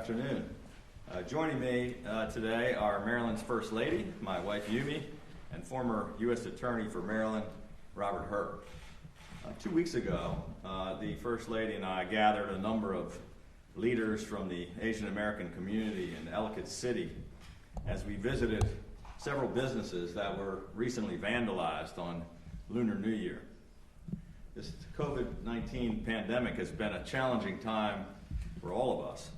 afternoon. Joining me today are Maryland's First Lady, my wife Yumi, and former U.S. Attorney for Maryland, Robert Hur. 2 weeks ago, the First Lady and I gathered a number of leaders from the Asian American community in Ellicott City as we visited several businesses that were recently vandalized on Lunar New Year. This COVID-19 pandemic has been a challenging time for all of us,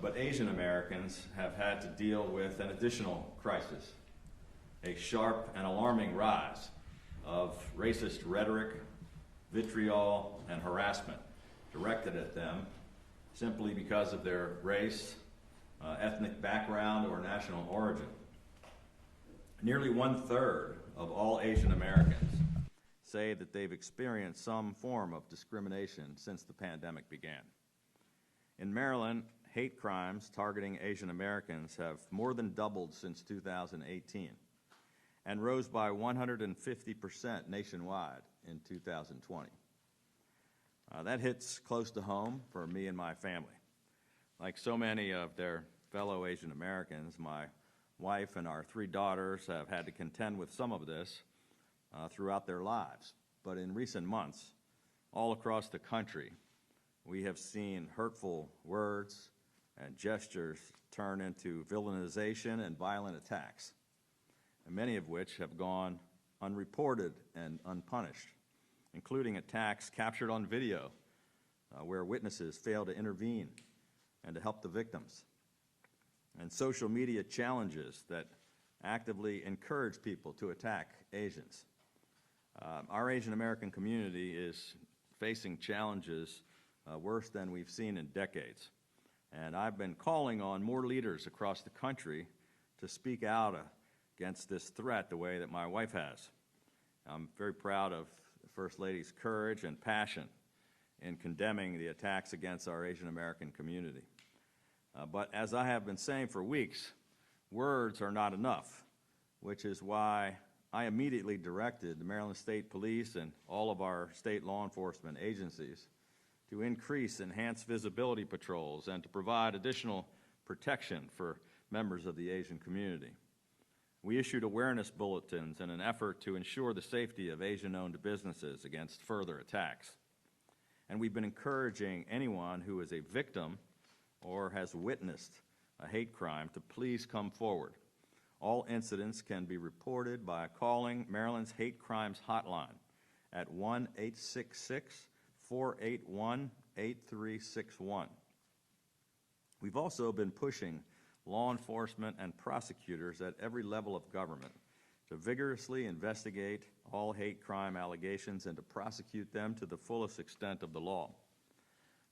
but Asian Americans have had to deal with an additional crisis, a sharp and alarming rise of racist rhetoric, vitriol, and harassment directed at them simply because of their race, ethnic background, or national origin. Nearly 1/3 of all Asian Americans say that they've experienced some form of discrimination since the pandemic began. In Maryland, hate crimes targeting Asian Americans have more than doubled since 2018 and rose by 150% nationwide in 2020. That hits close to home for me and my family. Like so many of their fellow Asian Americans, my wife and our 3 daughters have had to contend with some of this throughout their lives. But in recent months, all across the country, we have seen hurtful words and gestures turn into villainization and violent attacks, and many of which have gone unreported and unpunished, including attacks captured on video where witnesses fail to intervene and to help the victims, and social media challenges that actively encourage people to attack Asians. Our Asian American community is facing challenges worse than we've seen in decades. And I've been calling on more leaders across the country to speak out against this threat the way that my wife has. I'm very proud of the First Lady's courage and passion in condemning the attacks against our Asian American community. But as I have been saying for weeks, words are not enough, which is why I immediately directed the Maryland State Police and all of our state law enforcement agencies to increase enhanced visibility patrols and to provide additional protection for members of the Asian community. We issued awareness bulletins in an effort to ensure the safety of Asian-owned businesses against further attacks. And we've been encouraging anyone who is a victim or has witnessed a hate crime to please come forward. All incidents can be reported by calling Maryland's Hate Crimes Hotline at 1-866-481-8361. We've also been pushing law enforcement and prosecutors at every level of government to vigorously investigate all hate crime allegations and to prosecute them to the fullest extent of the law.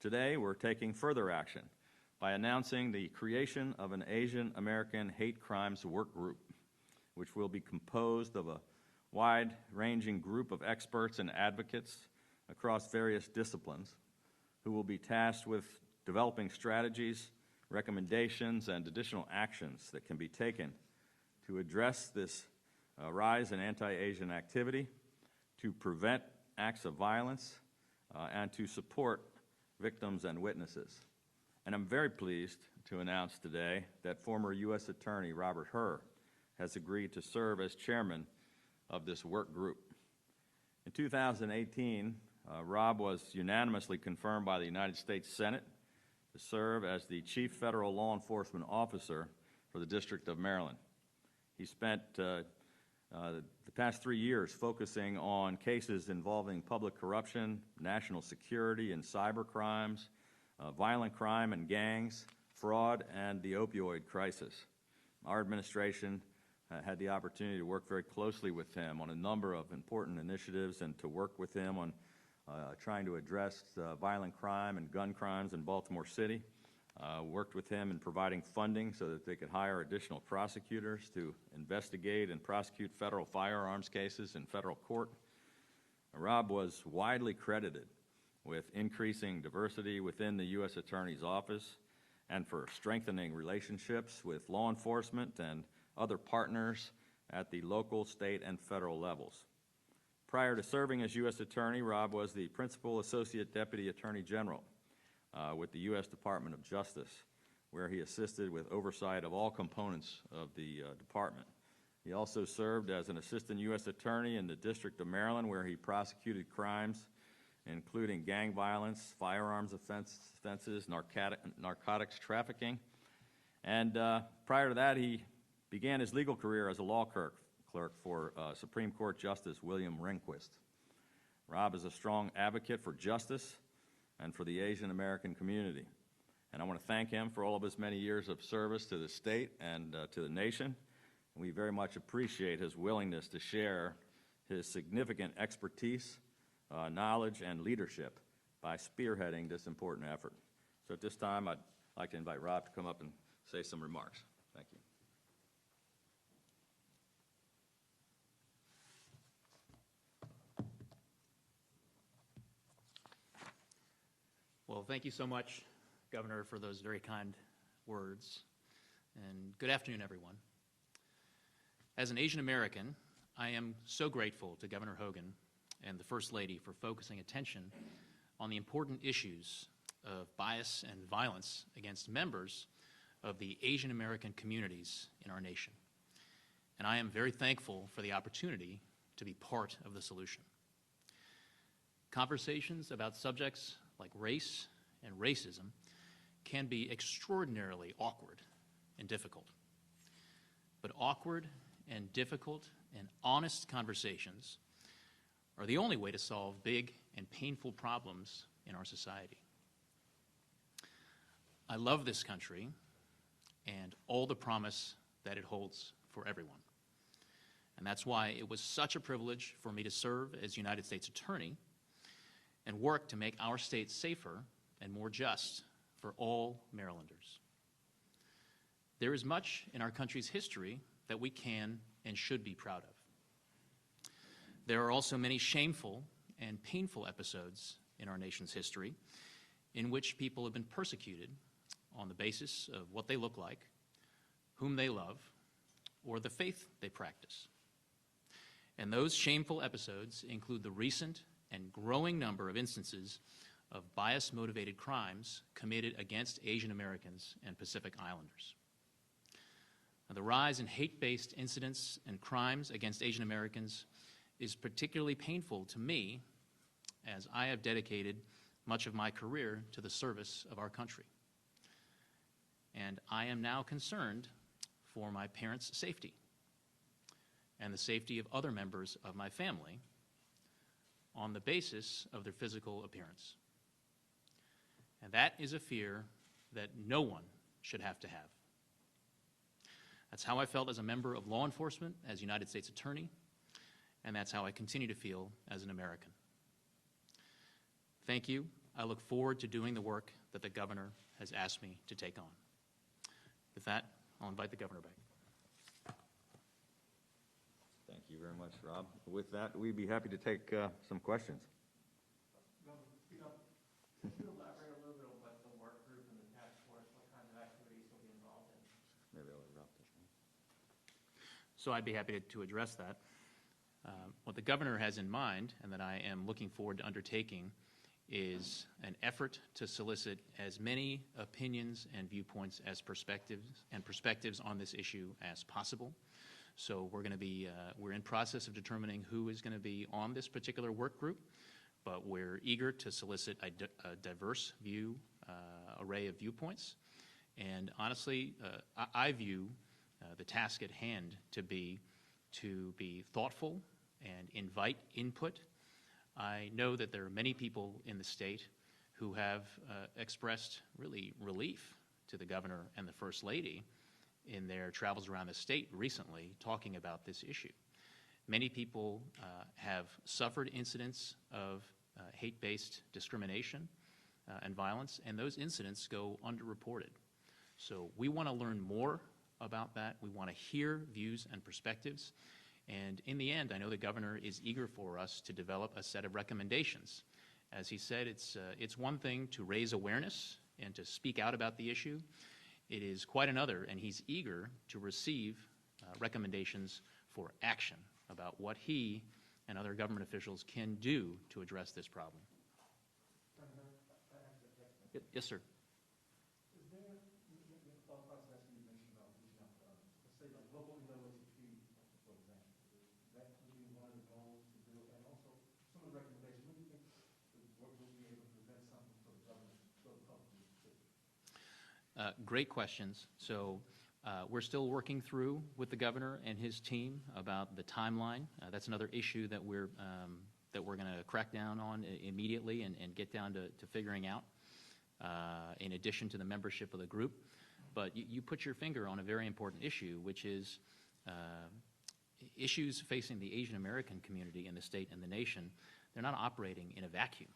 Today, we're taking further action by announcing the creation of an Asian American Hate Crimes Work Group, which will be composed of a wide-ranging group of experts and advocates across various disciplines who will be tasked with developing strategies, recommendations, and additional actions that can be taken to address this rise in anti-Asian activity, to prevent acts of violence, and to support victims and witnesses. And I'm very pleased to announce today that former U.S. Attorney Robert Hur has agreed to serve as chairman of this work group. In 2018, Rob was unanimously confirmed by the United States Senate to serve as the Chief Federal Law Enforcement Officer for the District of Maryland. He spent the past 3 years focusing on cases involving public corruption, national security, and cyber crimes, violent crime and gangs, fraud, and the opioid crisis. Our administration had the opportunity to work very closely with him on a number of important initiatives and to work with him on trying to address violent crime and gun crimes in Baltimore City. Worked with him in providing funding so that they could hire additional prosecutors to investigate and prosecute federal firearms cases in federal court. Rob was widely credited with increasing diversity within the U.S. Attorney's Office and for strengthening relationships with law enforcement and other partners at the local, state, and federal levels. Prior to serving as U.S. Attorney, Rob was the Principal Associate Deputy Attorney General with the U.S. Department of Justice, where he assisted with oversight of all components of the department. He also served as an assistant U.S. attorney in the District of Maryland, where he prosecuted crimes including gang violence, firearms offenses, narcotics trafficking. And prior to that, he began his legal career as a law clerk for Supreme Court Justice William Rehnquist. Rob is a strong advocate for justice and for the Asian American community. And I want to thank him for all of his many years of service to the state and to the nation. We very much appreciate his willingness to share his significant expertise, knowledge, and leadership by spearheading this important effort. So at this time, I'd like to invite Rob to come up and say some remarks. Thank you. Well, thank you so much, Governor, for those very kind words. And good afternoon, everyone. As an Asian American, I am so grateful to Governor Hogan and the First Lady for focusing attention on the important issues of bias and violence against members of the Asian American communities in our nation. And I am very thankful for the opportunity to be part of the solution. Conversations about subjects like race and racism can be extraordinarily awkward and difficult. But awkward and difficult and honest conversations are the only way to solve big and painful problems in our society. I love this country and all the promise that it holds for everyone. And that's why it was such a privilege for me to serve as United States Attorney and work to make our state safer and more just for all Marylanders. There is much in our country's history that we can and should be proud of. There are also many shameful and painful episodes in our nation's history in which people have been persecuted on the basis of what they look like, whom they love, or the faith they practice. And those shameful episodes include the recent and growing number of instances of bias-motivated crimes committed against Asian Americans and Pacific Islanders. Now, the rise in hate-based incidents and crimes against Asian Americans is particularly painful to me, as I have dedicated much of my career to the service of our country. And I am now concerned for my parents' safety and the safety of other members of my family on the basis of their physical appearance. And that is a fear that no one should have to have. That's how I felt as a member of law enforcement, as United States Attorney, and that's how I continue to feel as an American. Thank you. I look forward to doing the work that the Governor has asked me to take on. With that, I'll invite the Governor back. Thank you very much, Rob. With that, we'd be happy to take some questions. Could you elaborate a little bit on what the work group and the task force, what kinds of activities will be involved in? Maybe I'll let Rob take that. So I'd be happy to address that. What the Governor has in mind, and that I am looking forward to undertaking, is an effort to solicit as many opinions and viewpoints as perspectives on this issue as possible. So we're in process of determining who is going to be on this particular work group, but we're eager to solicit a diverse array of viewpoints. And honestly, I view the task at hand to be thoughtful and invite input. I know that there are many people in the state who have expressed really relief to the Governor and the First Lady in their travels around the state recently talking about this issue. Many people have suffered incidents of hate-based discrimination and violence, and those incidents go underreported. So we want to learn more about that. We want to hear views and perspectives. And in the end, I know the Governor is eager for us to develop a set of recommendations. As he said, it's one thing to raise awareness and to speak out about the issue. It is quite another, and he's eager to receive recommendations for action about what he and other government officials can do to address this problem. Senator, Yes, sir. is there, Great questions. So we're still working through with the governor and his team about the timeline. That's another issue that we're going to crack down on immediately and get down to figuring out, in addition to the membership of the group. But you put your finger on a very important issue, which is issues facing the Asian American community in the state and the nation. They're not operating in a vacuum.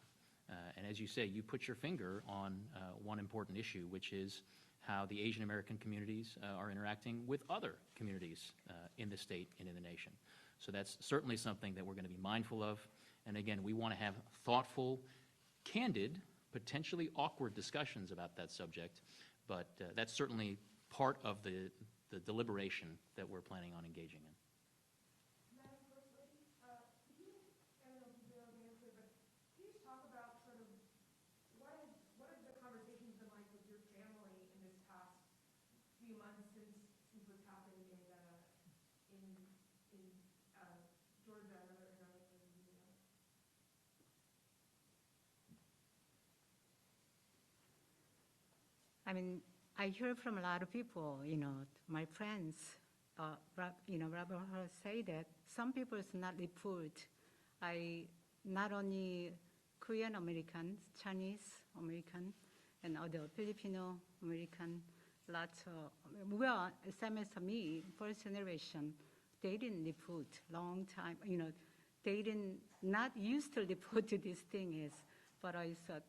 And as you say, you put your finger on one important issue, which is how the Asian American communities are interacting with other communities in the state and in the nation. So that's certainly something that we're going to be mindful of. And again, we want to have thoughtful, candid, potentially awkward discussions about that subject, but that's certainly part of the deliberation that we're planning on engaging in. Madam First Lady, could you, I don't know if you know the answer, but can you talk about sort of what have the conversations been like with your family in this past few months since what's happened in Georgia and other areas? I mean, I hear from a lot of people, my friends, Robert Hur say that some people is not report. Not only Korean Americans, Chinese American, and other Filipino American, lots of, well, same as me, first generation, they didn't report long time, they not used to report to this thing is, but it's a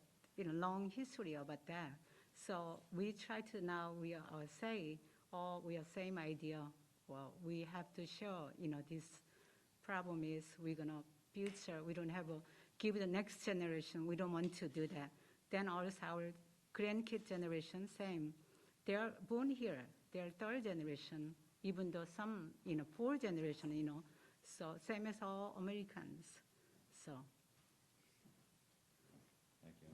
long history about that. So we try to now, we are same idea. Well, we have to show, this problem is we're gonna future, we don't have give the next generation, we don't want to do that. Then also our grandkid generation, same. They are born here, they're third generation, even though some, fourth generation, so same as all Americans, so. Thank you.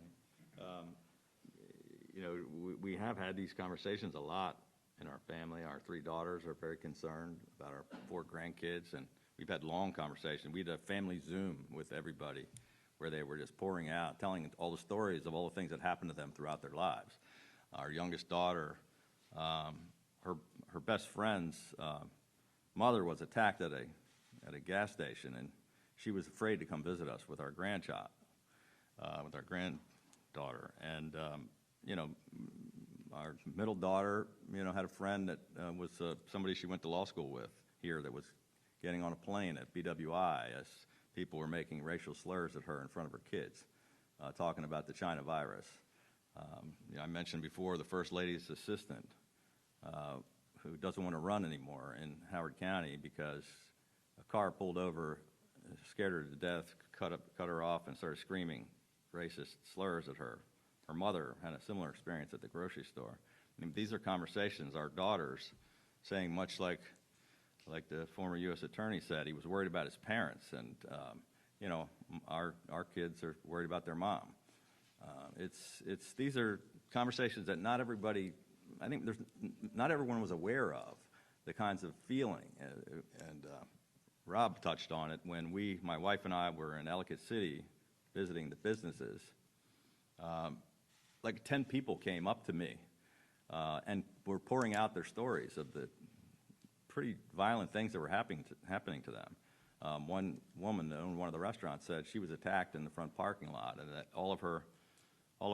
We have had these conversations a lot in our family. Our 3 daughters are very concerned about our 4 grandkids, and we've had long conversations. We had a family Zoom with everybody where they were just pouring out, telling all the stories of all the things that happened to them throughout their lives. Our youngest daughter, her best friend's mother was attacked at a gas station, and she was afraid to come visit us with our grandchild, with our granddaughter. And our middle daughter, had a friend that was somebody she went to law school with here that was getting on a plane at BWI as people were making racial slurs at her in front of her kids, talking about the China virus. I mentioned before the First Lady's assistant, who doesn't want to run anymore in Howard County because a car pulled over, scared her to death, cut her off, and started screaming racist slurs at her. Her mother had a similar experience at the grocery store. I mean, these are conversations our daughters saying, much like the former U.S. attorney said, he was worried about his parents, and our kids are worried about their mom. These are conversations that not everybody, I think not everyone was aware of, the kinds of feeling. And Rob touched on it when my wife and I were in Ellicott City visiting the businesses. Like 10 people came up to me and were pouring out their stories of the pretty violent things that were happening to them. One woman that owned one of the restaurants said she was attacked in the front parking lot, and that all of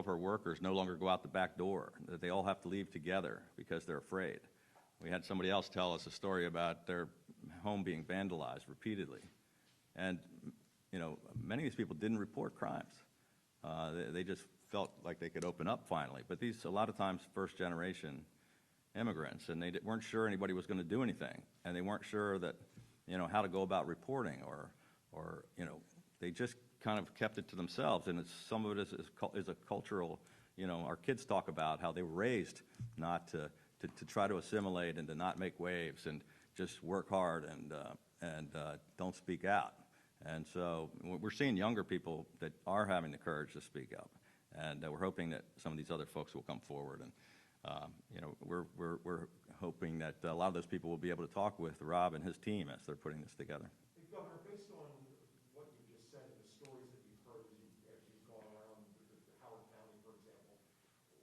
her workers no longer go out the back door, that they all have to leave together because they're afraid. We had somebody else tell us a story about their home being vandalized repeatedly. And many of these people didn't report crimes. They just felt like they could open up finally. But these, a lot of times, first-generation immigrants, and they weren't sure anybody was going to do anything, and they weren't sure that, how to go about reporting, or they just kind of kept it to themselves. And some of it is a cultural, our kids talk about how they were raised not to try to assimilate and to not make waves and just work hard and don't speak out. And so we're seeing younger people that are having the courage to speak up, and we're hoping that some of these other folks will come forward. And we're hoping that a lot of those people will be able to talk with Rob and his team as they're putting this together. Governor, based on what you just said and the stories that you've heard as you've gone around Howard County, for example,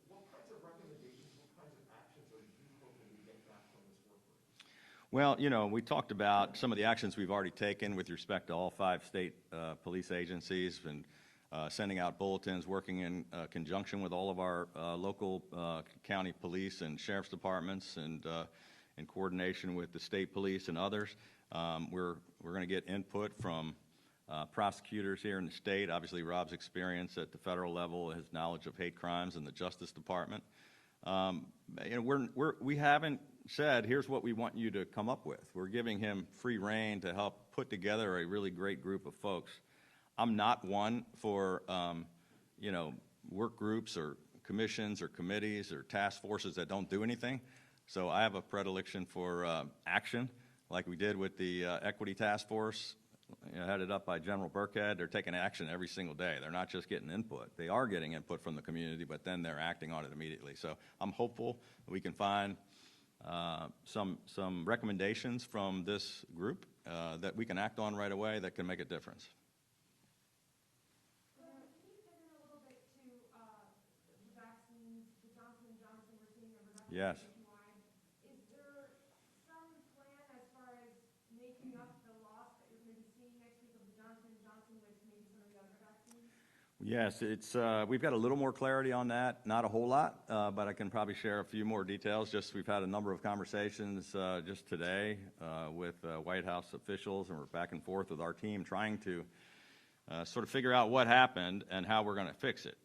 what kinds of recommendations, what kinds Well, you know, we talked about some of the actions we've already taken with respect to all 5 state police agencies and sending out bulletins, working in conjunction with all of our local county police and sheriff's departments, and in coordination with the state police and others. We're going to get input from prosecutors here in the state. Obviously, Rob's experience at the federal level, his knowledge of hate crimes in the Justice Department. And we haven't said, here's what we want you to come up with. We're giving him free rein to help put together a really great group of folks. I'm not one for, you know, work groups or commissions or committees or task forces that don't do anything. So I have a predilection for action, like we did with the Equity Task Force, you know, headed up by General Burkhead. They're taking action every single day. They're not just getting input. They are getting input from the community, but then they're acting on it immediately. So I'm hopeful that we can find some recommendations from this group that we can act on right away that can make a difference. Can you get in a little bit to the vaccines, the Johnson & Johnson, we're seeing a reduction Yes. nationwide. Is there some plan as far as making up the loss that you're going to be seeing next week of the Johnson & Johnson with maybe some of the other vaccines? Yes, we've got a little more clarity on that, not a whole lot, but I can probably share a few more details. We've had a number of conversations just today with White House officials, and we're back and forth with our team trying to sort of figure out what happened and how we're going to fix it.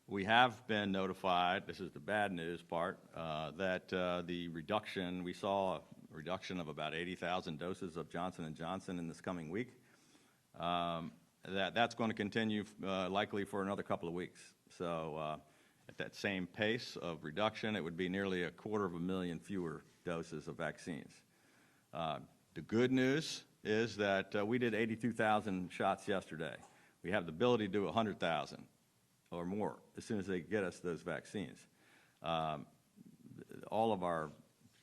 We have been notified, this is the bad news part, that the reduction, we saw a reduction of about 80,000 doses of Johnson & Johnson in this coming week. That's going to continue likely for another couple of weeks. So at that same pace of reduction, it would be nearly 250,000 fewer doses of vaccines. The good news is that we did 82,000 shots yesterday. We have the ability to do 100,000 or more as soon as they get us those vaccines. All of our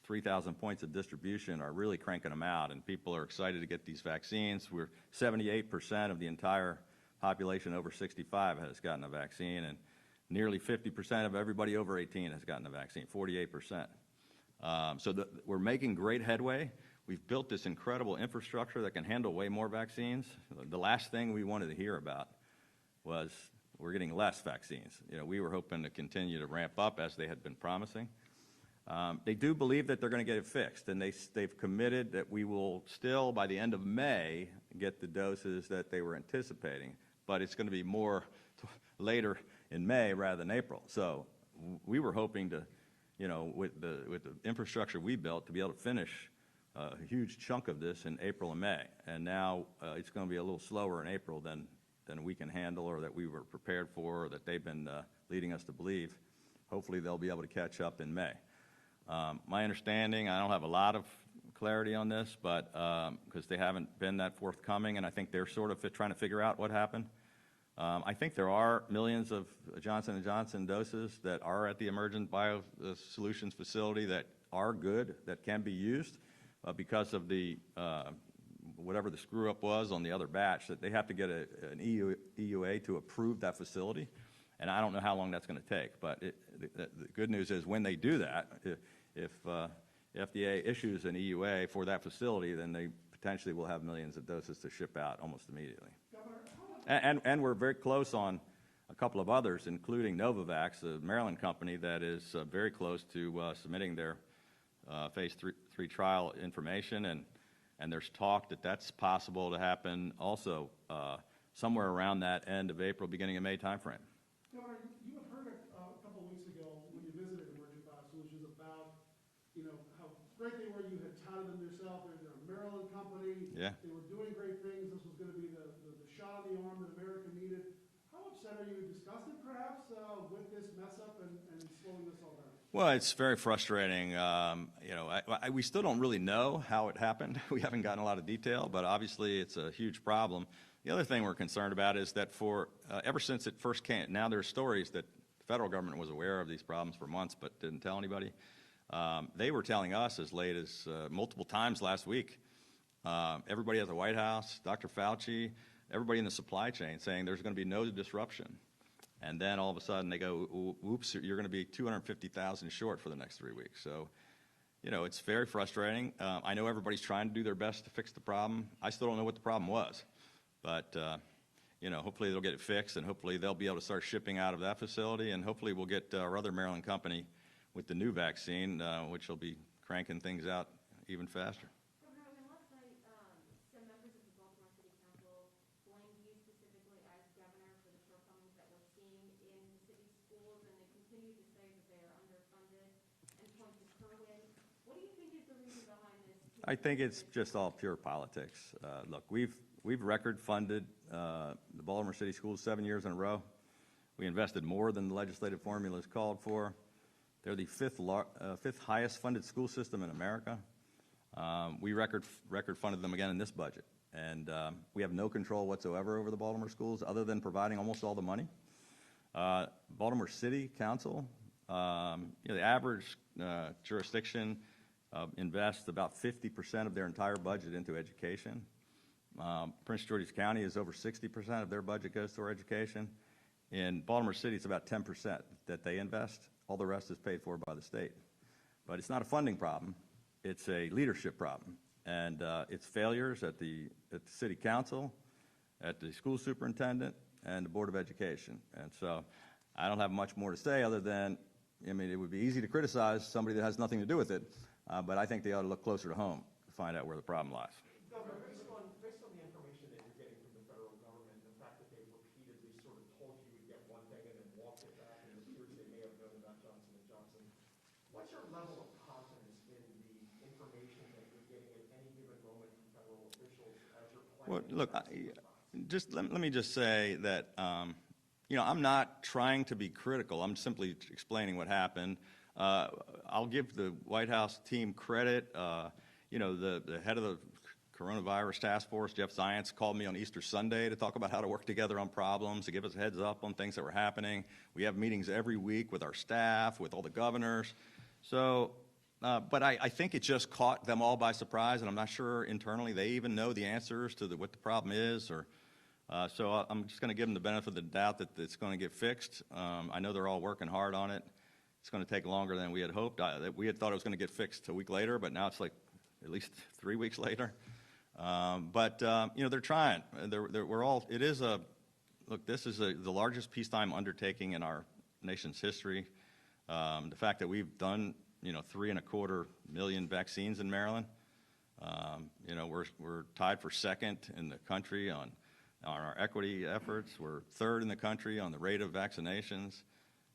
3,000 points of distribution are really cranking them out, and people are excited to get these vaccines. 78% of the entire population over 65 has gotten a vaccine, and nearly 50% of everybody over 18 has gotten a vaccine, 48%. We're making great headway. We've built this incredible infrastructure that can handle way more vaccines. The last thing we wanted to hear about was we're getting less vaccines. You know, we were hoping to continue to ramp up as they had been promising. They do believe that they're going to get it fixed, and they've committed that we will still, by the end of May, get the doses that they were anticipating, but it's going to be more later in May rather than April. So we were hoping to, you know, with the infrastructure we built, to be able to finish a huge chunk of this in April and May, and now it's going to be a little slower in April than we can handle, or that we were prepared for, or that they've been leading us to believe. Hopefully they'll be able to catch up in May. My understanding, I don't have a lot of clarity on this, but because they haven't been that forthcoming, and I think they're sort of trying to figure out what happened. I think there are millions of Johnson & Johnson doses that are at the Emergent Biosolutions facility that are good, that can be used, because of the whatever the screw-up was on the other batch, that they have to get an EUA to approve that facility. And I don't know how long that's going to take, but the good news is when they do that, if FDA issues an EUA for that facility, then they potentially will have millions of doses to ship out almost immediately. And we're very close on a couple of others, including Novavax, the Maryland company that is very close to submitting their phase 3 trial information, and there's talk that that's possible to happen also somewhere around that end of April, beginning of May timeframe. Governor, you had heard a couple of weeks ago when you visited Emergent Biosolutions about, you know, how great they were. You had touted them yourself. They're a Maryland company. Yeah. They were doing great things. This was going to be the shot in the arm that America needed. How upset are you, disgusted perhaps, with this mess up and slowing this all down? Well, it's very frustrating. You know, we still don't really know how it happened. We haven't gotten a lot of detail, but obviously it's a huge problem. The other thing we're concerned about is that ever since it first came, now there's stories that the federal government was aware of these problems for months but didn't tell anybody. They were telling us as late as multiple times last week. Everybody at the White House, Dr. Fauci, everybody in the supply chain saying there's going to be no disruption. And then all of a sudden they go, oops, you're going to be 250,000 short for the next 3 weeks. So it's very frustrating. I know everybody's trying to do their best to fix the problem. I still don't know what the problem was. But, hopefully they'll get it fixed, and hopefully they'll be able to start shipping out of that facility, and hopefully we'll get our other Maryland company with the new vaccine, which will be cranking things out even faster. Governor Hogan, last night, some members of the Baltimore City Council blamed you specifically as governor for the shortcomings that we're seeing in the city's schools, and they continue to say that they are underfunded and point to Hogan. What do you think is the reason behind this? I think it's just all pure politics. Look, we've record funded the Baltimore City Schools 7 years in a row. We invested more than the legislative formulas called for. They're the fifth highest funded school system in America. We record funded them again in this budget. And we have no control whatsoever over the Baltimore schools other than providing almost all the money. Baltimore City Council, the average jurisdiction invests about 50% of their entire budget into education. Prince George's County is over 60% of their budget goes toward education. In Baltimore City, it's about 10% that they invest. All the rest is paid for by the state. But it's not a funding problem. It's a leadership problem. And it's failures at the city council, at the school superintendent, and the Board of Education. And so I don't have much more to say other than, it would be easy to criticize somebody that has nothing to do with it, but I think they ought to look closer to home to find out where the problem lies. Governor, based on the information that you're getting from the federal government, and the fact that they've repeatedly sort of told you would get one thing and then walked it back, and it appears they may have known about Johnson & Johnson, what's your level of confidence in the information that you're getting at any given moment from federal officials as you're planning? Well, look, let me just say that, I'm not trying to be critical. I'm simply explaining what happened. I'll give the White House team credit. The head of the coronavirus task force, Jeff Zients, called me on Easter Sunday to talk about how to work together on problems, to give us a heads up on things that were happening. We have meetings every week with our staff, with all the governors. So, but I think it just caught them all by surprise, and I'm not sure internally they even know the answers to what the problem is. So I'm just going to give them the benefit of the doubt that it's going to get fixed. I know they're all working hard on it. It's going to take longer than we had hoped. We had thought it was going to get fixed a week later, but now it's like at least 3 weeks later. But they're trying. This is the largest peacetime undertaking in our nation's history. The fact that we've done 3.25 million vaccines in Maryland. We're tied for second in the country on our equity efforts. We're third in the country on the rate of vaccinations.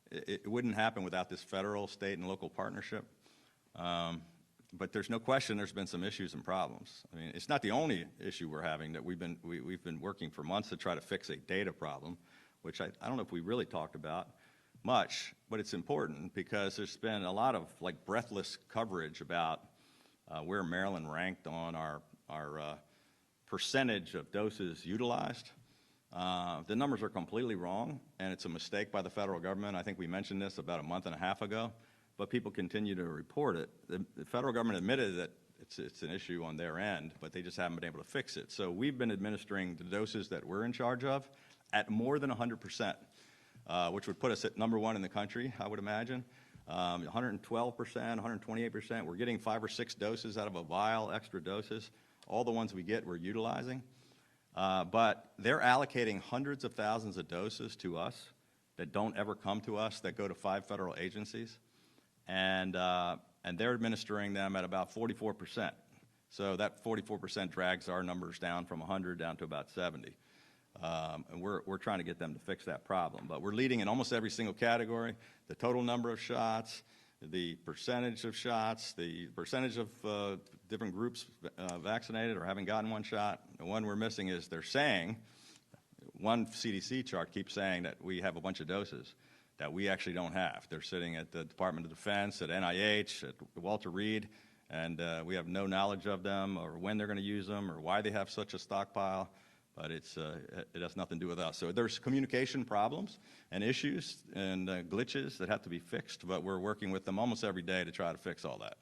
It wouldn't happen without this federal, state, and local partnership. But there's no question there's been some issues and problems. It's not the only issue we're having. That we've been working for months to try to fix a data problem, which I don't know if we really talked about much, but it's important because there's been a lot of breathless coverage about where Maryland ranked on our percentage of doses utilized. The numbers are completely wrong, and it's a mistake by the federal government. I think we mentioned this about a month and a half ago, but people continue to report it. The federal government admitted that it's an issue on their end, but they just haven't been able to fix it. So we've been administering the doses that we're in charge of at more than 100%, which would put us at number one in the country, I would imagine. 112%, 128%. We're getting 5 or 6 doses out of a vial, extra doses. All the ones we get, we're utilizing. But they're allocating hundreds of thousands of doses to us that don't ever come to us, that go to 5 federal agencies. And they're administering them at about 44%. So that 44% drags our numbers down from 100 down to about 70. And we're trying to get them to fix that problem. But we're leading in almost every single category: the total number of shots, the percentage of shots, the percentage of different groups vaccinated or having gotten one shot. The one we're missing is they're saying, one CDC chart keeps saying that we have a bunch of doses that we actually don't have. They're sitting at the Department of Defense, at NIH, at Walter Reed, and we have no knowledge of them or when they're going to use them or why they have such a stockpile. But it has nothing to do with us. So there's communication problems and issues and glitches that have to be fixed, but we're working with them almost every day to try to fix all that.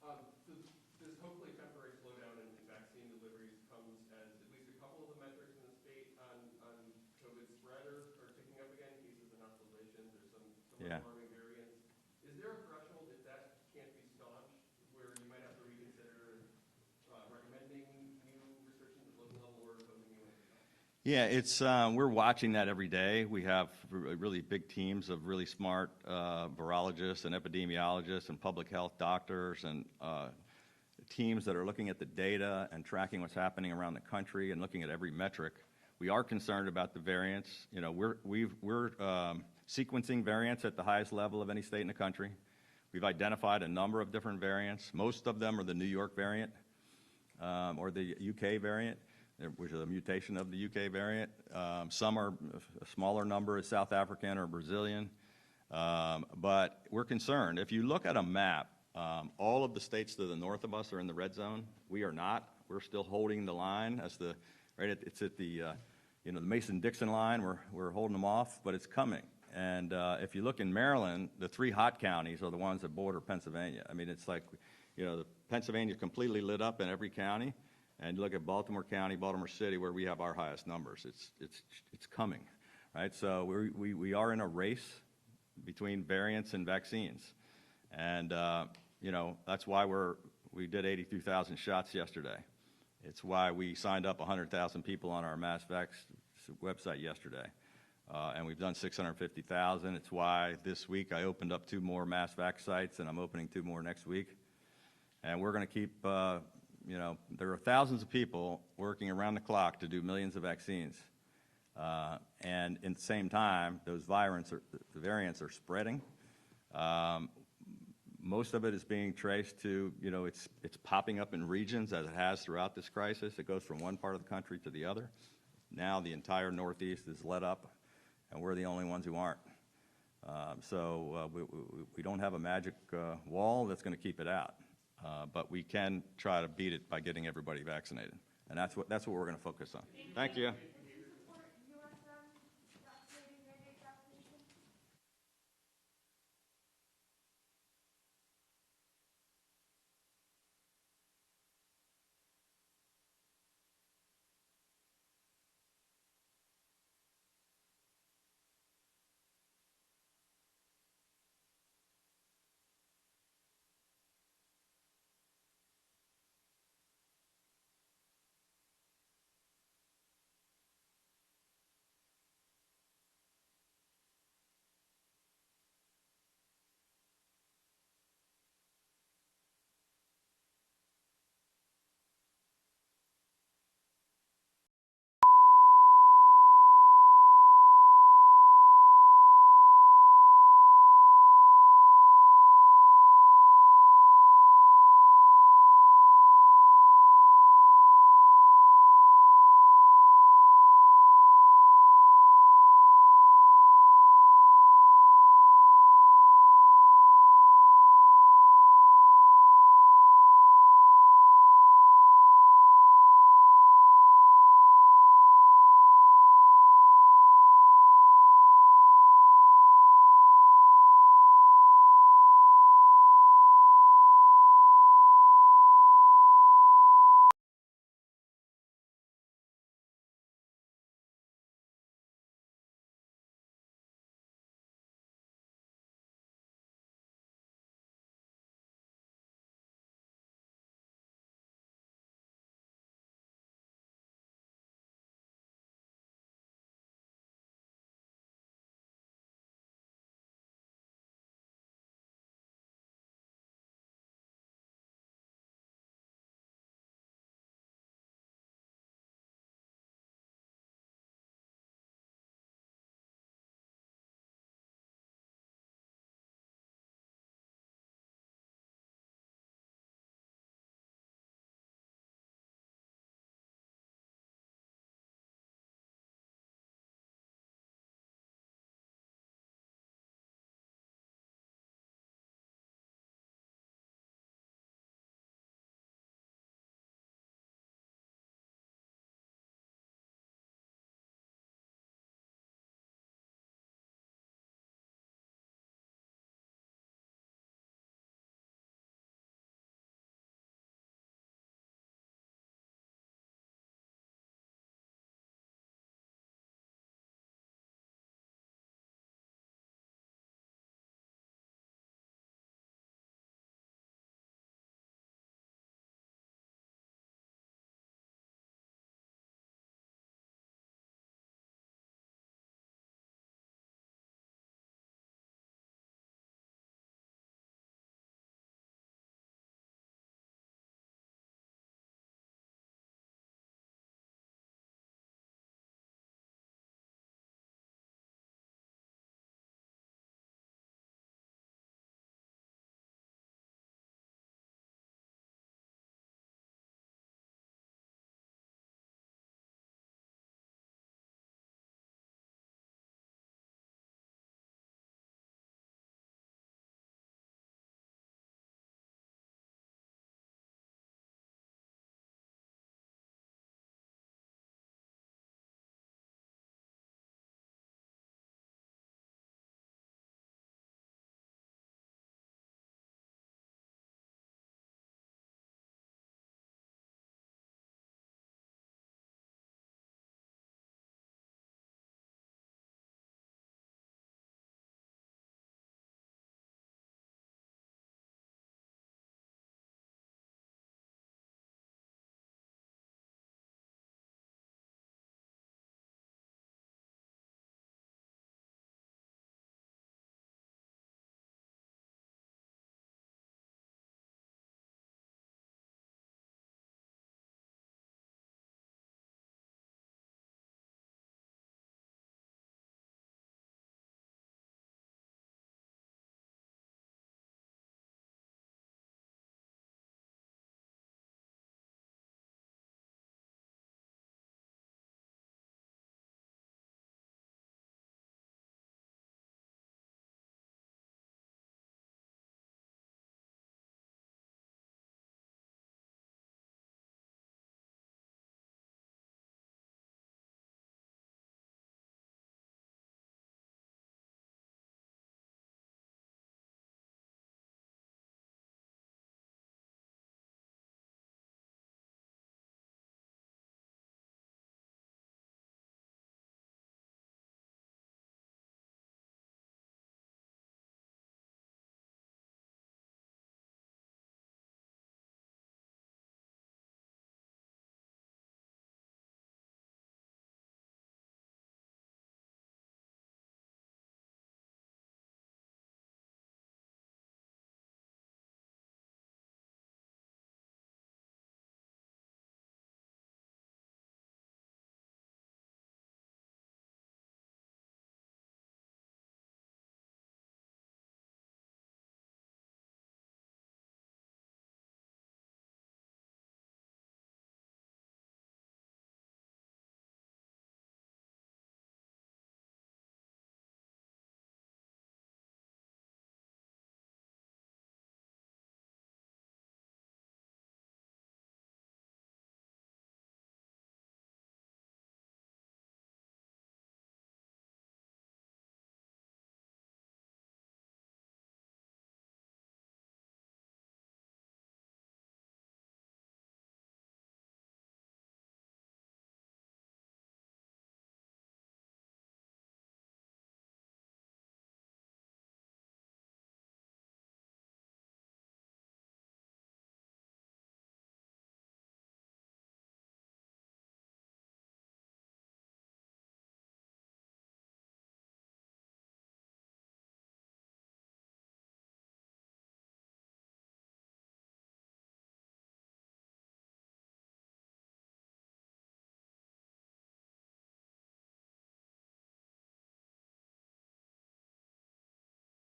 Last question. This hopefully temporary slowdown in vaccine deliveries comes as at least a couple of the metrics in the state on COVID spread are ticking up again, cases and hospitalizations. There's some Yeah. alarming variants. Is there a threshold if that can't be Yeah, it's we're watching that every day. We have really big teams of really smart virologists and epidemiologists and public health doctors and teams that are looking at the data and tracking what's happening around the country and looking at every metric. We are concerned about the variants. You know, we're sequencing variants at the highest level of any state in the country. We've identified a number of different variants. Most of them are the New York variant or the UK variant, which is a mutation of the UK variant. Some are, a smaller number is South African or Brazilian. But we're concerned. If you look at a map, all of the states to the north of us are in the red zone. We are not. We're still holding the line as the, right, it's at the, you know, the Mason-Dixon line. We're holding them off, but it's coming. And if you look in Maryland, the 3 hot counties are the ones that border Pennsylvania. I mean, it's like, you know, Pennsylvania is completely lit up in every county. And you look at Baltimore County, Baltimore City, where we have our highest numbers. It's coming, right? So we are in a race between variants and vaccines. And, you know, that's why we did 82,000 shots yesterday. It's why we signed up 100,000 people on our Mass Vax website yesterday. And we've done 650,000. It's why this week I opened up 2 more Mass Vax sites, and I'm opening 2 more next week. And we're going to keep, you know, there are thousands of people working around the clock to do millions of vaccines. And at the same time, those the variants are spreading. Most of it is being traced to, you know, it's popping up in regions as it has throughout this crisis. It goes from one part of the country to the other. Now the entire Northeast is lit up, and we're the only ones who aren't. So we don't have a magic wall that's going to keep it out. But we can try to beat it by getting everybody vaccinated. And that's what we're going to focus on. Thank you.